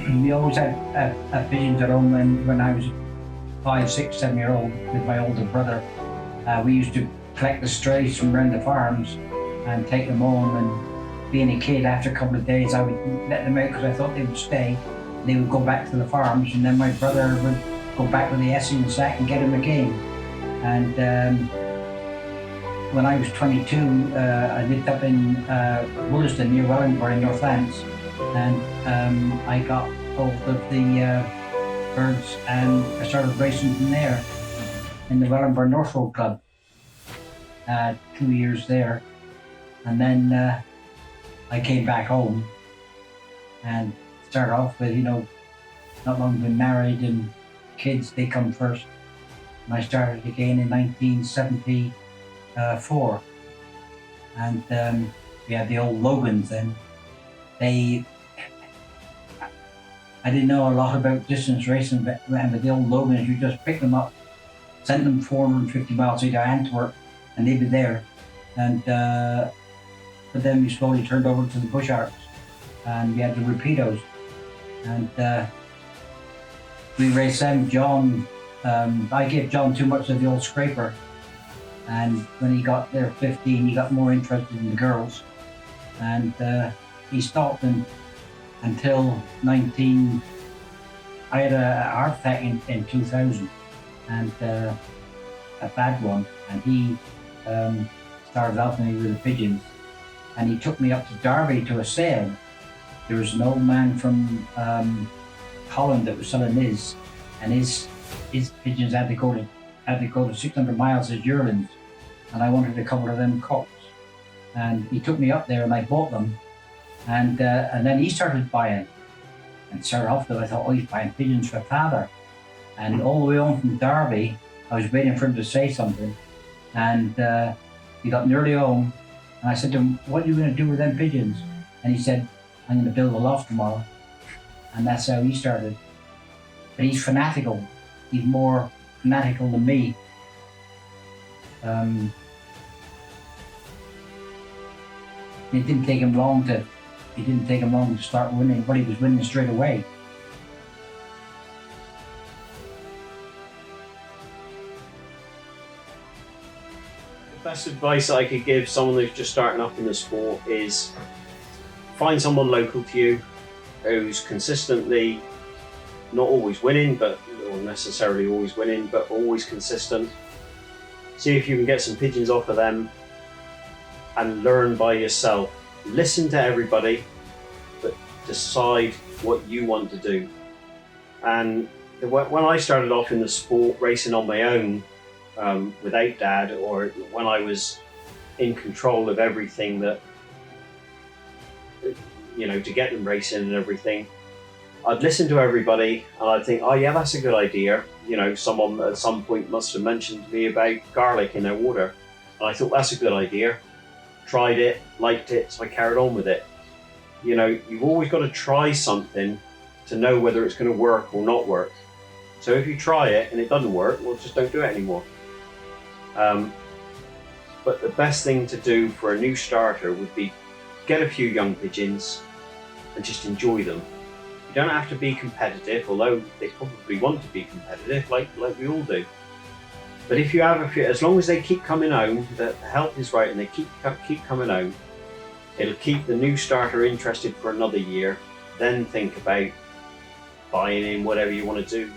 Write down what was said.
we always had pigeons at home when I was 5, 6, 7 year old with my older brother. We used to collect the strays from around the farms and take them home. And being a kid, after a couple of days, I would let them out because I thought they would stay. They would go back to the farms, and then my brother would go back with the Essing sack and get them again. And when I was 22, I lived up in Wollaston near Wellington in North Lancs, and I got hold of the birds and I started racing from there in the Wellington North Road Club. 2 years there, and then I came back home and started off with, not long been married and kids, they come first. And I started again in 1974, and we had the old Logans then. I didn't know a lot about distance racing, but with the old Logans, you just pick them up, sent them 450 miles to Antwerp, and they'd be there. And but then we slowly turned over to the Bush Arts, and we had the Rapidos, and we raced them. John, I gave John too much of the old scraper, and when he got there 15, he got more interested in the girls, and he stopped until 19. I had a heart attack in 2000, and a bad one, and he started off me with the pigeons, and he took me up to Derby to a sale. There was an old man from Holland that was selling his, and his pigeons had to go to 600 miles as yearlings, and I wanted a couple of them cocks, and he took me up there and I bought them, and then he started buying, and started off with, I thought, oh, he's buying pigeons for father, and all the way on from Derby, I was waiting for him to say something, and he got nearly home, and I said to him, what are you going to do with them pigeons? And he said, I'm going to build a loft tomorrow. And that's how he started. But he's fanatical. He's more fanatical than me. It didn't take him long to start winning, but he was winning straight away. Best advice I could give someone who's just starting up in the sport is find someone local to you who's consistently not always winning, or necessarily always winning, but always consistent. See if you can get some pigeons off of them and learn by yourself. Listen to everybody, but decide what you want to do. And when I started off in the sport racing on my own, without Dad, or when I was in control of everything that, to get them racing and everything, I'd listen to everybody and I'd think, oh yeah, that's a good idea. Someone at some point must have mentioned to me about garlic in their water. And I thought, that's a good idea. Tried it, liked it, so I carried on with it. You've always got to try something to know whether it's going to work or not work. So if you try it and it doesn't work, well, just don't do it anymore. But the best thing to do for a new starter would be get a few young pigeons and just enjoy them. You don't have to be competitive, although they probably want to be competitive, like we all do. But if you have a few, as long as they keep coming home, the health is right and they keep coming home, it'll keep the new starter interested for another year. Then think about buying in whatever you want to do.